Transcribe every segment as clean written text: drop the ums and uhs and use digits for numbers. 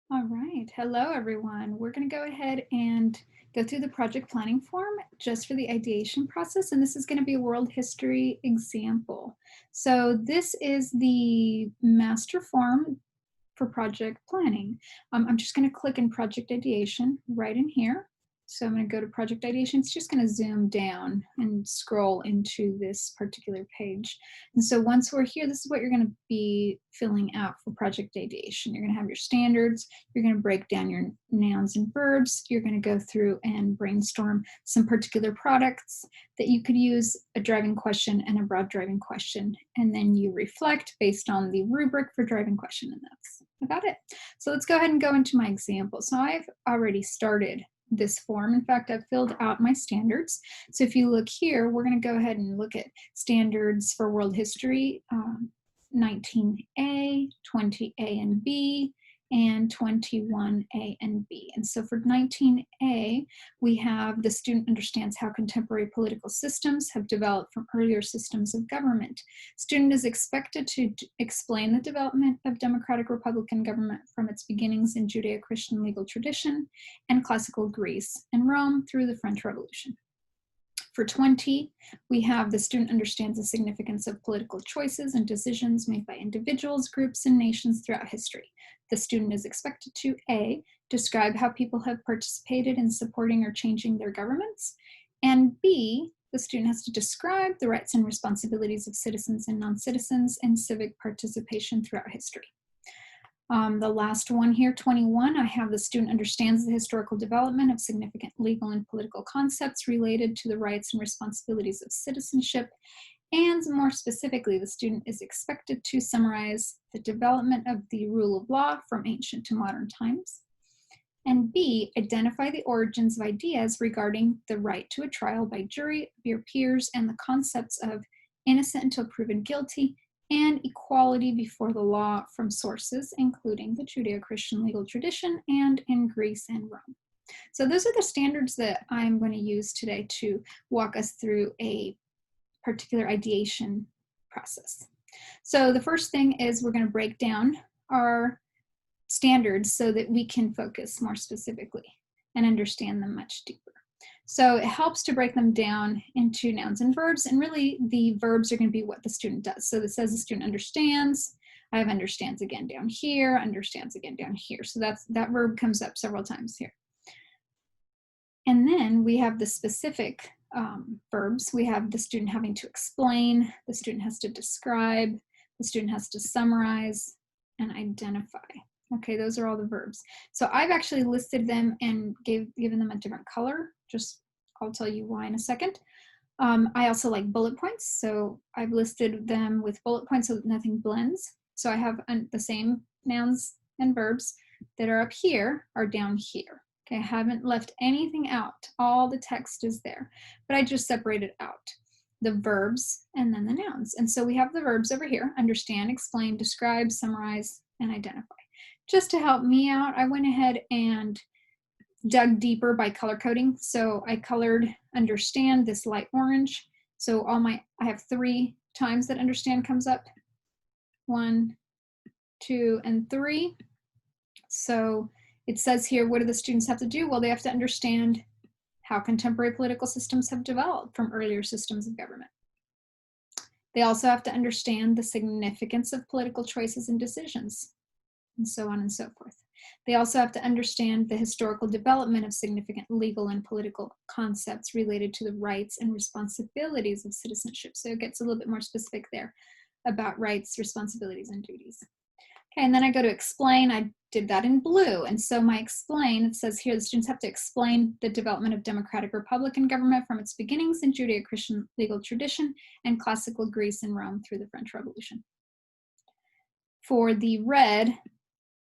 All right. Hello, everyone. We're going to go ahead and go through the project planning form just for the ideation process. And this is going to be a world history example. So this is the master form for project planning. I'm just going to click in project ideation right in here. So I'm going to go to project ideation. It's just going to zoom down and scroll into this particular page. And so once we're here, this is what you're going to be filling out for project ideation. You're going to have your standards. You're going to break down your nouns and verbs. You're going to go through and brainstorm some particular products that you could use, a driving question and a broad driving question. And then you reflect based on the rubric for driving question, and that's about it. So let's go ahead and go into my example. So I've already started this form. In fact, I've filled out my standards. So if you look here, we're going to go ahead and look at standards for world history, 19A, 20A and B, and 21A and B. And so for 19A, we have the student understands how contemporary political systems have developed from earlier systems of government. Student is expected to explain the development of democratic republican government from its beginnings in Judeo-Christian legal tradition and classical Greece and Rome through the French Revolution. For 20, we have the student understands the significance of political choices and decisions made by individuals, groups, and nations throughout history. The student is expected to A, describe how people have participated in supporting or changing their governments, and B, the student has to describe the rights and responsibilities of citizens and non-citizens in civic participation throughout history. The last one here, 21, I have the student understands the historical development of significant legal and political concepts related to the rights and responsibilities of citizenship. And more specifically, the student is expected to summarize the development of the rule of law from ancient to modern times. And B, identify the origins of ideas regarding the right to a trial by jury of your peers and the concepts of innocent until proven guilty and equality before the law from sources, including the Judeo-Christian legal tradition and in Greece and Rome. So those are the standards that I'm going to use today to walk us through a particular ideation process. So the first thing is we're going to break down our standards so that we can focus more specifically and understand them much deeper. So it helps to break them down into nouns and verbs, and really the verbs are going to be what the student does. So it says the student understands. I have understands again down here, understands again down here. So that verb comes up several times here. And then we have the specific verbs. We have the student having to explain, the student has to describe, the student has to summarize, and identify. Okay, those are all the verbs. So I've actually listed them and given them a different color. Just I'll tell you why in a second. I also like bullet points. So I've listed them with bullet points so that nothing blends. So I have the same nouns and verbs that are up here are down here. Okay, I haven't left anything out. All the text is there, but I just separated out the verbs and then the nouns. And so we have the verbs over here: understand, explain, describe, summarize, and identify. Just to help me out, I went ahead and dug deeper by color coding. So I colored understand this light orange. So I have 3 times that understand comes up. 1, 2, and 3. So it says here, what do the students have to do? Well, they have to understand how contemporary political systems have developed from earlier systems of government. They also have to understand the significance of political choices and decisions, and so on and so forth. They also have to understand the historical development of significant legal and political concepts related to the rights and responsibilities of citizenship. So it gets a little bit more specific there about rights, responsibilities, and duties. Okay, and then I go to explain. I did that in blue. And so my explain, it says here, the students have to explain the development of democratic republican government from its beginnings in Judeo-Christian legal tradition and classical Greece and Rome through the French Revolution. For the red,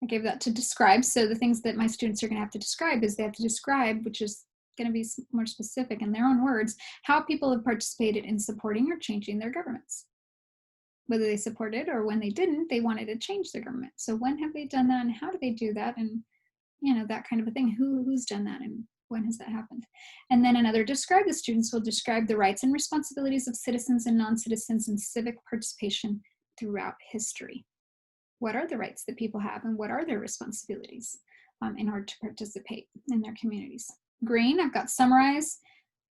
I gave that to describe. So the things that my students are going to have to describe is they have to describe, which is going to be more specific in their own words, how people have participated in supporting or changing their governments. Whether they supported or when they didn't, they wanted to change their government. So when have they done that and how do they do that? And, you know, that kind of a thing. Who's done that and when has that happened? And then another describe, the students will describe the rights and responsibilities of citizens and non-citizens in civic participation throughout history. What are the rights that people have and what are their responsibilities? in order to participate in their communities. Green, I've got summarize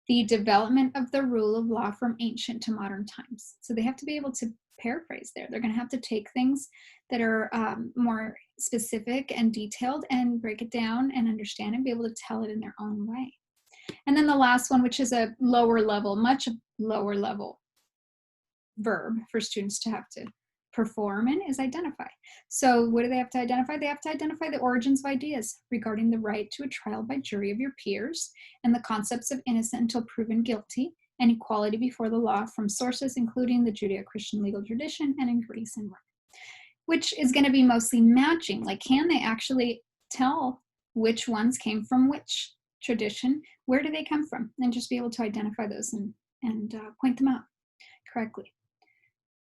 the development of the rule of law from ancient to modern times. So they have to be able to paraphrase there. They're going to have to take things that are more specific and detailed and break it down and understand and be able to tell it in their own way. And then the last one, which is a lower level, much lower level verb for students to have to perform in, is identify. So what do they have to identify? They have to identify the origins of ideas regarding the right to a trial by jury of your peers and the concepts of innocent until proven guilty and equality before the law from sources including the Judeo-Christian legal tradition and in Greece and Rome, which is going to be mostly matching. Like, can they actually tell which ones came from which tradition? Where do they come from? And just be able to identify those and point them out correctly.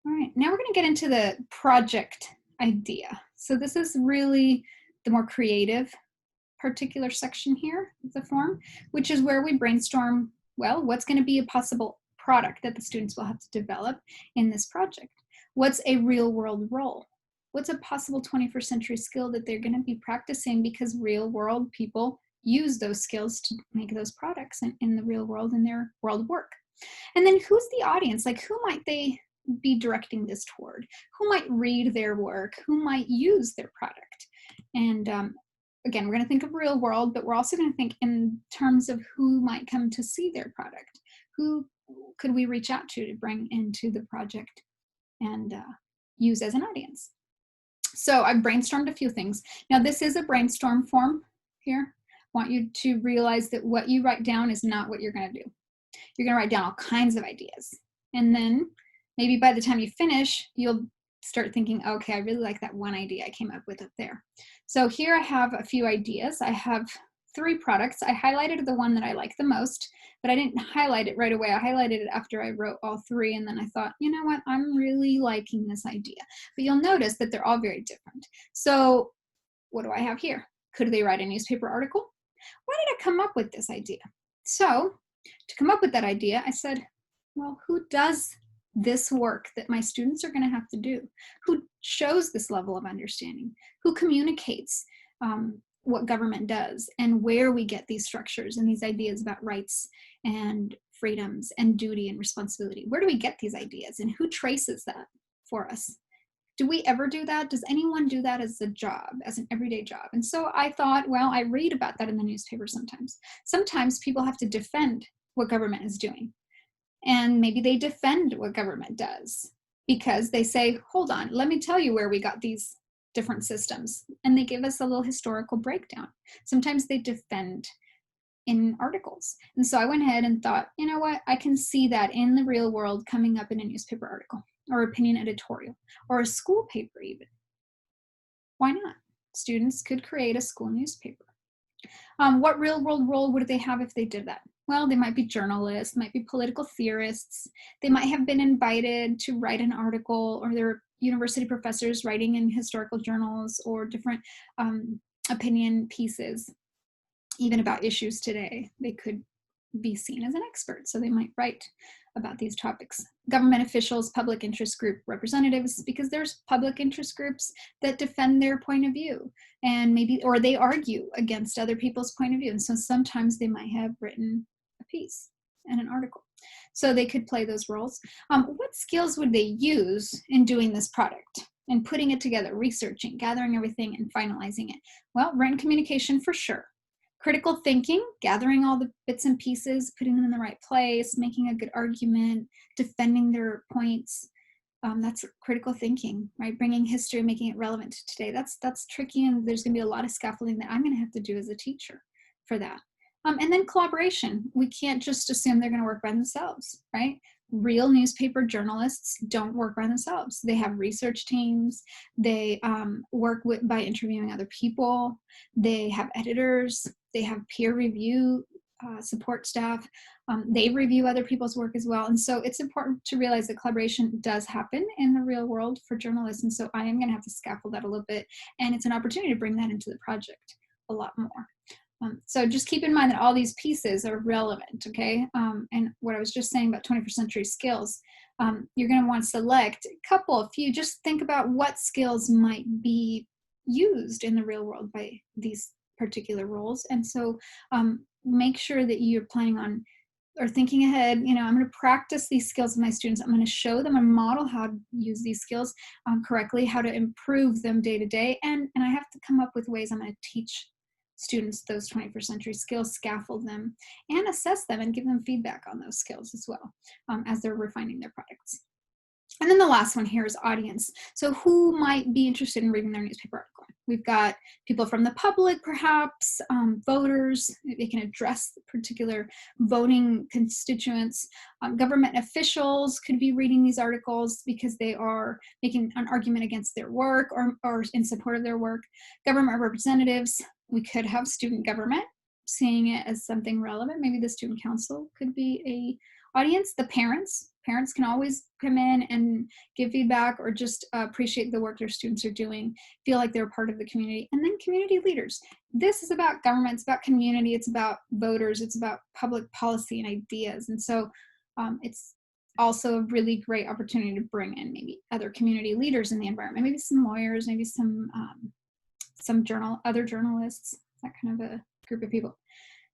All right, now we're going to get into the project idea. So this is really the more creative particular section here of the form, which is where we brainstorm, well, what's going to be a possible product that the students will have to develop in this project? What's a real world role? What's a possible 21st century skill that they're going to be practicing because real world people use those skills to make those products in the real world, in their world of work? And then who's the audience? Like, who might they be directing this toward? Who might read their work? Who might use their product? And again, we're going to think of real world, but we're also going to think in terms of who might come to see their product. Who could we reach out to bring into the project and use as an audience? So I've brainstormed a few things. Now this is a brainstorm form here. I want you to realize that what you write down is not what you're going to do. You're going to write down all kinds of ideas. And then maybe by the time you finish, you'll start thinking, okay, I really like that one idea I came up with up there. So here I have a few ideas. I have 3 products. I highlighted the one that I like the most, but I didn't highlight it right away. I highlighted it after I wrote all 3, and then I thought, you know what, I'm really liking this idea. But you'll notice that they're all very different. So what do I have here? Could they write a newspaper article? Why did I come up with this idea? So to come up with that idea, I said, well, who does this work that my students are going to have to do? Who shows this level of understanding? Who communicates what government does and where we get these structures and these ideas about rights and freedoms and duty and responsibility? Where do we get these ideas, and who traces that for us? Do we ever do that? Does anyone do that as a job, as an everyday job? And so I thought, well, I read about that in the newspaper sometimes. Sometimes people have to defend what government is doing. And maybe they defend what government does because they say, hold on, let me tell you where we got these different systems. And they give us a little historical breakdown. Sometimes they defend in articles. And so I went ahead and thought, you know what, I can see that in the real world coming up in a newspaper article or opinion editorial or a school paper even. Why not? Students could create a school newspaper. What real world role would they have if they did that? Well, they might be journalists, might be political theorists. They might have been invited to write an article, or they're university professors writing in historical journals or different opinion pieces, even about issues today. They could be seen as an expert, so they might write about these topics. Government officials, public interest group representatives, because there's public interest groups that defend their point of view, and maybe, or they argue against other people's point of view. And so sometimes they might have written a piece and an article. So they could play those roles. What skills would they use in doing this product and putting it together, researching, gathering everything and finalizing it? Well, written communication for sure. Critical thinking, gathering all the bits and pieces, putting them in the right place, making a good argument, defending their points. That's critical thinking, right? Bringing history, making it relevant to today. That's tricky, and there's going to be a lot of scaffolding that I'm going to have to do as a teacher for that. And then collaboration. We can't just assume they're going to work by themselves, right? Real newspaper journalists don't work by themselves. They have research teams. They work by interviewing other people. They have editors. They have peer review support staff. They review other people's work as well. And so it's important to realize that collaboration does happen in the real world for journalists. And so I am going to have to scaffold that a little bit. And it's an opportunity to bring that into the project a lot more. So just keep in mind that all these pieces are relevant, okay? And what I was just saying about 21st century skills, you're going to want to select a few, just think about what skills might be used in the real world by these particular roles. And so make sure that you're planning on or thinking ahead, I'm going to practice these skills with my students. I'm going to show them and model how to use these skills correctly, how to improve them day to day. And I have to come up with ways I'm going to teach students those 21st century skills, scaffold them, and assess them and give them feedback on those skills as well as they're refining their products. And then the last one here is audience. So who might be interested in reading their newspaper article? We've got people from the public, perhaps, voters. They can address particular voting constituents. Government officials could be reading these articles because they are making an argument against their work or in support of their work. Government representatives, we could have student government seeing it as something relevant. Maybe the student council could be a audience. The parents can always come in and give feedback or just appreciate the work their students are doing, feel like they're part of the community. And then community leaders. This is about government, it's about community, it's about voters, it's about public policy and ideas. And so it's also a really great opportunity to bring in maybe other community leaders in the environment, maybe some lawyers, maybe some other journalists, that kind of a group of people.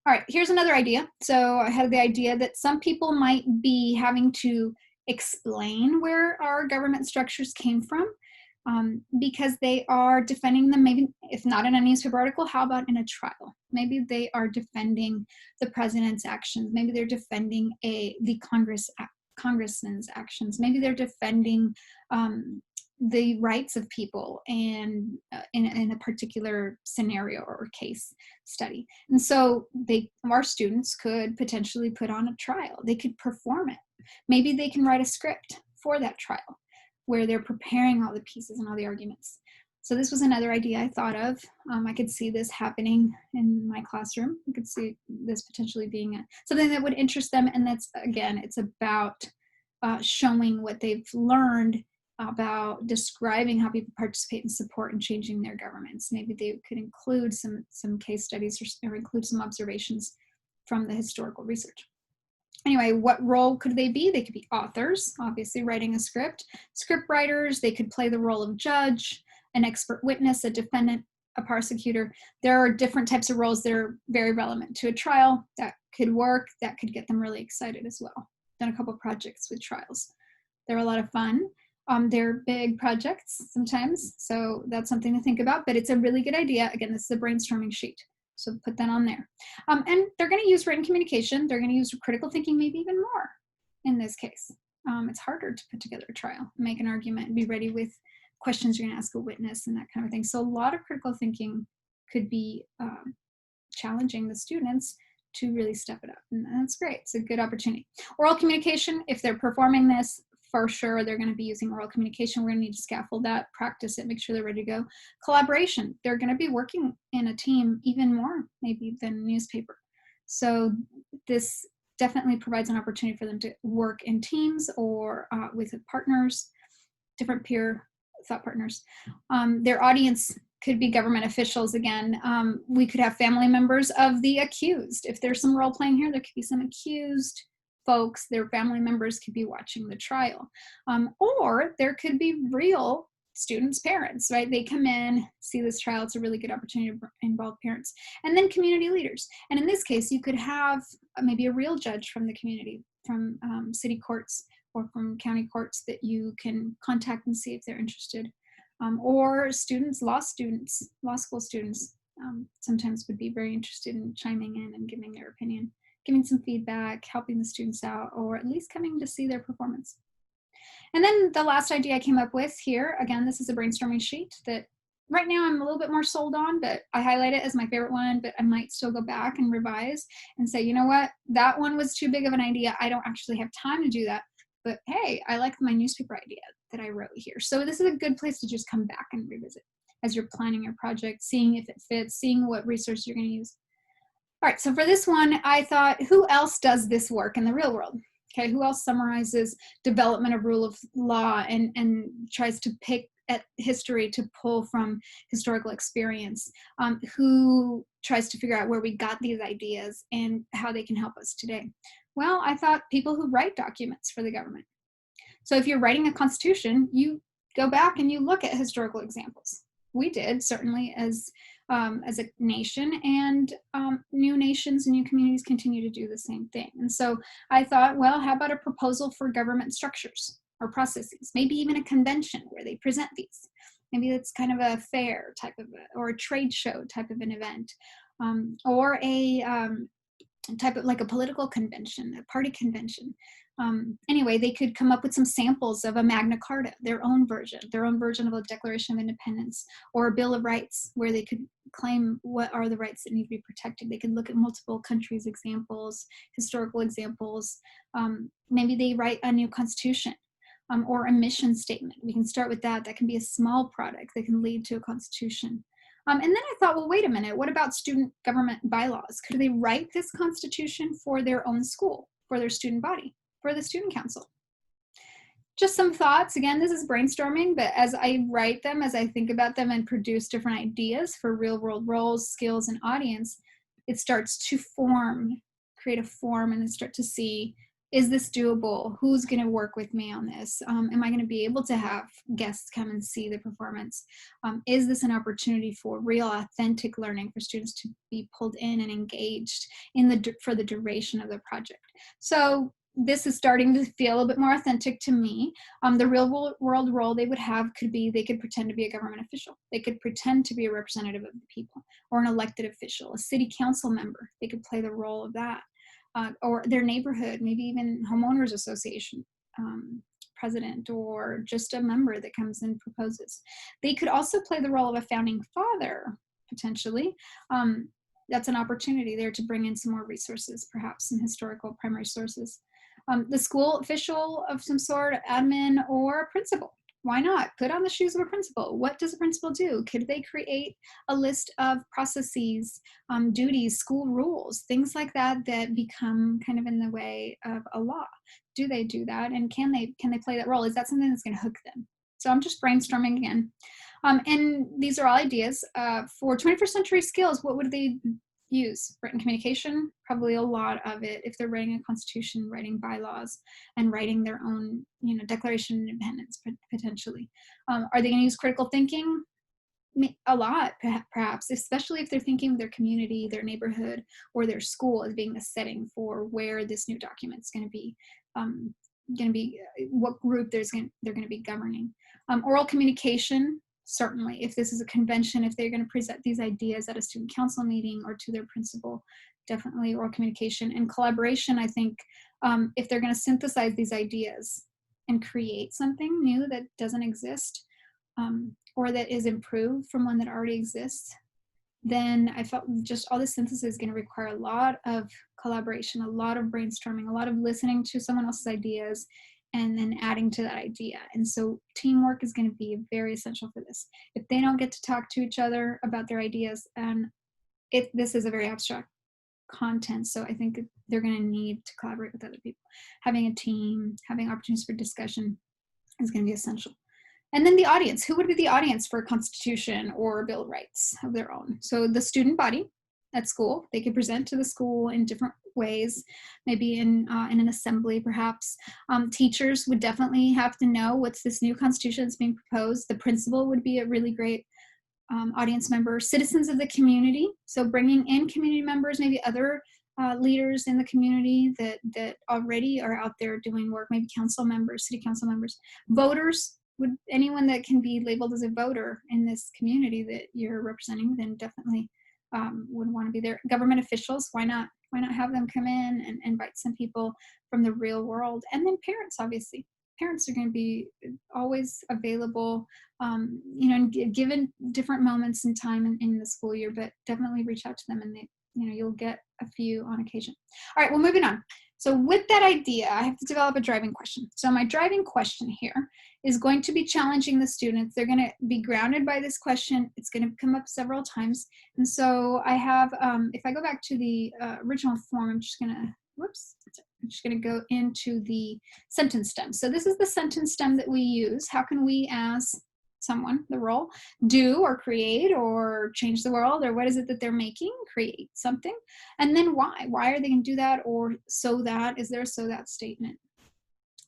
All right, here's another idea. So I had the idea that some people might be having to explain where our government structures came from because they are defending them, maybe if not in a newspaper article, how about in a trial? Maybe they are defending the president's actions. Maybe they're defending the congressman's actions. Maybe they're defending the rights of people and in a particular scenario or case study. And so our students could potentially put on a trial. They could perform it. Maybe they can write a script for that trial where they're preparing all the pieces and all the arguments. So this was another idea I thought of. I could see this happening in my classroom. I could see this potentially being something that would interest them. And that's, again, it's about showing what they've learned about describing how people participate and support in changing their governments. Maybe they could include some case studies or include some observations from the historical research. Anyway, what role could they be? They could be authors, obviously writing a script, script writers. They could play the role of judge, an expert witness, a defendant, a prosecutor. There are different types of roles that are very relevant to a trial that could work, that could get them really excited as well. Done a couple projects with trials. They're a lot of fun. They're big projects sometimes, so that's something to think about, but it's a really good idea. Again, this is a brainstorming sheet, so put that on there. And they're going to use written communication. They're going to use critical thinking, maybe even more in this case. It's harder to put together a trial, make an argument, and be ready with questions you're going to ask a witness and that kind of thing. So a lot of critical thinking could be challenging the students to really step it up, and that's great. It's a good opportunity. Oral communication, if they're performing this, for sure, they're going to be using oral communication. We're going to need to scaffold that, practice it, make sure they're ready to go. Collaboration, they're going to be working in a team even more maybe than newspaper. So this definitely provides an opportunity for them to work in teams or with partners, different peer thought partners. Their audience could be government officials again. We could have family members of the accused. If there's some role playing here, there could be some accused folks, their family members could be watching the trial. Or there could be real students' parents, right? They come in, see this trial. It's a really good opportunity to involve parents. And then community leaders. And in this case, you could have maybe a real judge from the community, from city courts or from county courts that you can contact and see if they're interested. Or students, law school students, sometimes would be very interested in chiming in and giving their opinion, giving some feedback, helping the students out, or at least coming to see their performance. And then the last idea I came up with here, again, this is a brainstorming sheet that right now I'm a little bit more sold on, but I highlight it as my favorite one, but I might still go back and revise and say, you know what, that one was too big of an idea. I don't actually have time to do that. But hey, I like my newspaper idea that I wrote here. So this is a good place to just come back and revisit as you're planning your project, seeing if it fits, seeing what resources you're going to use. All right, so for this one, I thought, who else does this work in the real world? Okay, who else summarizes development of rule of law and tries to pick at history to pull from historical experience? Who tries to figure out where we got these ideas and how they can help us today? Well, I thought people who write documents for the government. So if you're writing a constitution, you go back and you look at historical examples. We did, certainly, as as a nation, and new nations and new communities continue to do the same thing. And so I thought, well, how about a proposal for government structures or processes, maybe even a convention where they present these. Maybe it's kind of a fair type of, or a trade show type of an event, or a type of like a political convention, a party convention. Anyway, they could come up with some samples of a Magna Carta, their own version of a Declaration of Independence, or a Bill of Rights, where they could claim what are the rights that need to be protected. They could look at multiple countries' examples, historical examples. Maybe they write a new constitution, or a mission statement. We can start with that. That can be a small product that can lead to a constitution. And then I thought, well, wait a minute, what about student government bylaws? Could they write this constitution for their own school, for their student body, for the student council? Just some thoughts. Again, this is brainstorming, but as I write them, as I think about them and produce different ideas for real world roles, skills, and audience, it starts to form, create a form, and then start to see, is this doable? Who's going to work with me on this? Am I going to be able to have guests come and see the performance? Is this an opportunity for real, authentic learning for students to be pulled in and engaged for the duration of the project? So this is starting to feel a little bit more authentic to me. The real world role they would have could be, they could pretend to be a government official. They could pretend to be a representative of the people, or an elected official, a city council member. They could play the role of that. Or their neighborhood, maybe even homeowners association president, or just a member that comes and proposes. They could also play the role of a founding father, potentially. That's an opportunity there to bring in some more resources, perhaps some historical primary sources. The school official of some sort, admin, or a principal. Why not? Put on the shoes of a principal. What does a principal do? Could they create a list of processes, duties, school rules, things like that that become kind of in the way of a law? Do they do that? And can they play that role? Is that something that's going to hook them? So I'm just brainstorming again. And these are all ideas. For 21st century skills, what would they use? Written communication, probably a lot of it. If they're writing a constitution, writing bylaws, and writing their own, Declaration of Independence, potentially. Are they going to use critical thinking? A lot, perhaps, especially if they're thinking of their community, their neighborhood, or their school as being the setting for where this new document's going to be. What group they're going to be governing. Oral communication. Certainly, if this is a convention, if they're going to present these ideas at a student council meeting or to their principal, definitely oral communication. And collaboration, I think, if they're going to synthesize these ideas and create something new that doesn't exist, or that is improved from one that already exists, then I felt just all this synthesis is going to require a lot of collaboration, a lot of brainstorming, a lot of listening to someone else's ideas, and then adding to that idea. And so teamwork is going to be very essential for this. If they don't get to talk to each other about their ideas, and this is a very abstract content, so I think they're going to need to collaborate with other people. Having a team, having opportunities for discussion is going to be essential. And then the audience. Who would be the audience for a constitution or a Bill of Rights of their own? So the student body at school, they could present to the school in different ways, maybe in an assembly, perhaps. Teachers would definitely have to know what's this new constitution that's being proposed. The principal would be a really great audience member. Citizens of the community, so bringing in community members, maybe other leaders in the community that already are out there doing work, maybe council members, city council members. Voters, anyone that can be labeled as a voter in this community that you're representing, then definitely would want to be there. Government officials, why not have them come in and invite some people from the real world? And then parents, obviously. Parents are going to be always available, given different moments in time in the school year, but definitely reach out to them, and you'll get a few on occasion. All right, well, moving on. So with that idea, I have to develop a driving question. So my driving question here is going to be challenging the students. They're going to be grounded by this question. It's going to come up several times. And so I have, if I go back to the original form, I'm just going to go into the sentence stem. So this is the sentence stem that we use. How can we, as someone, the role, do or create or change the world, or what is it that they're making, create something? And then why are they going to do that? Or so that, is there a so that statement?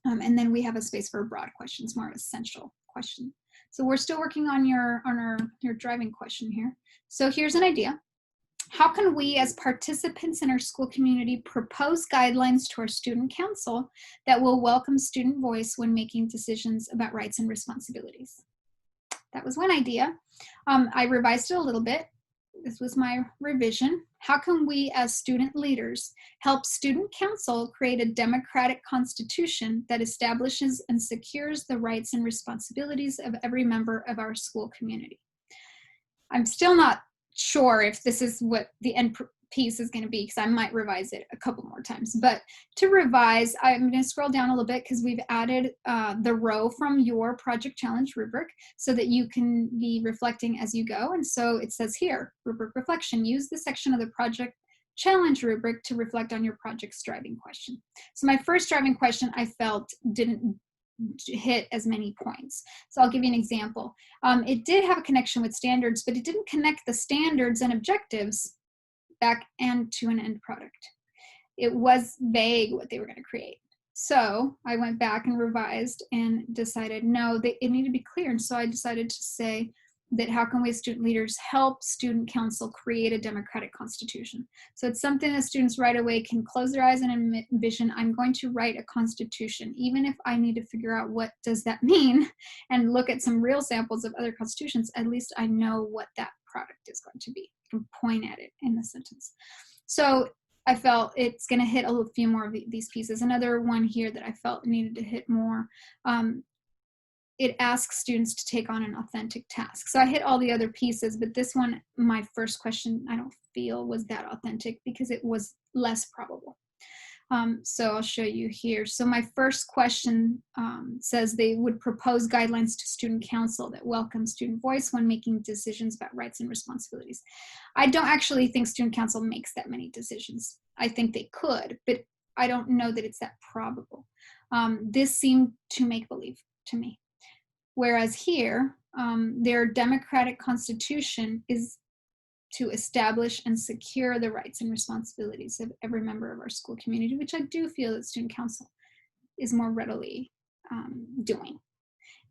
And then we have a space for broad questions, more essential question. So we're still working on your driving question here. So here's an idea. How can we as participants in our school community propose guidelines to our student council that will welcome student voice when making decisions about rights and responsibilities? That was one idea. I revised it a little bit. This was my revision. How can we as student leaders help student council create a democratic constitution that establishes and secures the rights and responsibilities of every member of our school community? I'm still not sure if this is what the end piece is going to be, because I might revise it a couple more times. But to revise, I'm going to scroll down a little bit because we've added the row from your project challenge rubric so that you can be reflecting as you go. And so it says here, rubric reflection, use the section of the project challenge rubric to reflect on your project's driving question. So my first driving question I felt didn't hit as many points. So I'll give you an example. It did have a connection with standards, but it didn't connect the standards and objectives back and to an end product. It was vague what they were going to create. So I went back and revised and decided, no, it needed to be clear. And so I decided to say that how can we as student leaders help student council create a democratic constitution? So it's something that students right away can close their eyes and envision, I'm going to write a constitution, even if I need to figure out what does that mean and look at some real samples of other constitutions, at least I know what that product is going to be. I can point at it in the sentence. So I felt it's going to hit a few more of these pieces. Another one here that I felt needed to hit more, it asks students to take on an authentic task. So I hit all the other pieces, but this one, my first question, I don't feel was that authentic because it was less probable. So I'll show you here. So my first question says they would propose guidelines to student council that welcome student voice when making decisions about rights and responsibilities. I don't actually think student council makes that many decisions. I think they could, but I don't know that it's that probable. This seemed to make believe to me. Whereas here, their democratic constitution is to establish and secure the rights and responsibilities of every member of our school community, which I do feel that student council is more readily doing.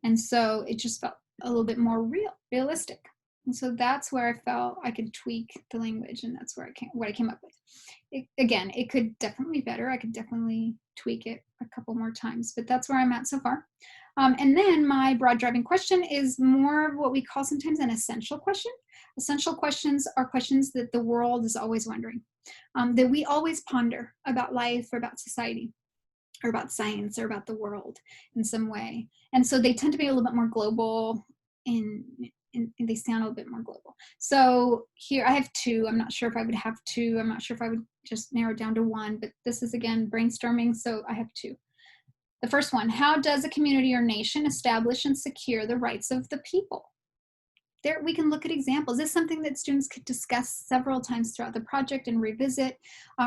And so it just felt a little bit more realistic. And so that's where I felt I could tweak the language, and that's where what I came up with. Again, it could definitely be better. I could definitely tweak it a couple more times, but that's where I'm at so far. And then my broad driving question is more of what we call sometimes an essential question. Essential questions are questions that the world is always wondering, that we always ponder about life or about society or about science or about the world in some way. And so they tend to be a little bit more global and they sound a little bit more global. So here I have two. I'm not sure if I would have two. I'm not sure if I would just narrow it down to one, but this is again brainstorming, so I have two. The first one, how does a community or nation establish and secure the rights of the people? There we can look at examples. This is something that students could discuss several times throughout the project and revisit,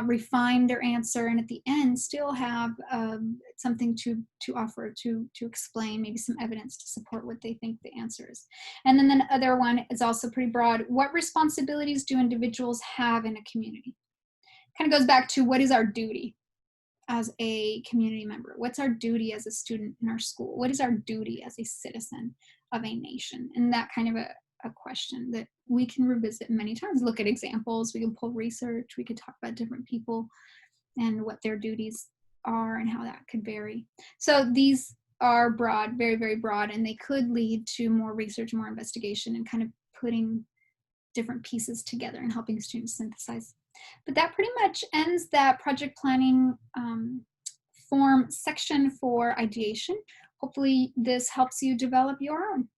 refine their answer, and at the end still have something to offer, to explain, maybe some evidence to support what they think the answer is. And then the other one is also pretty broad. What responsibilities do individuals have in a community? Kind of goes back to what is our duty as a community member? What's our duty as a student in our school? What is our duty as a citizen of a nation? And that kind of a question that we can revisit many times, look at examples, we can pull research, we could talk about different people and what their duties are and how that could vary. So these are broad, very, very broad, and they could lead to more research, more investigation, and kind of putting different pieces together and helping students synthesize. But that pretty much ends that project planning form section for ideation. Hopefully this helps you develop your own.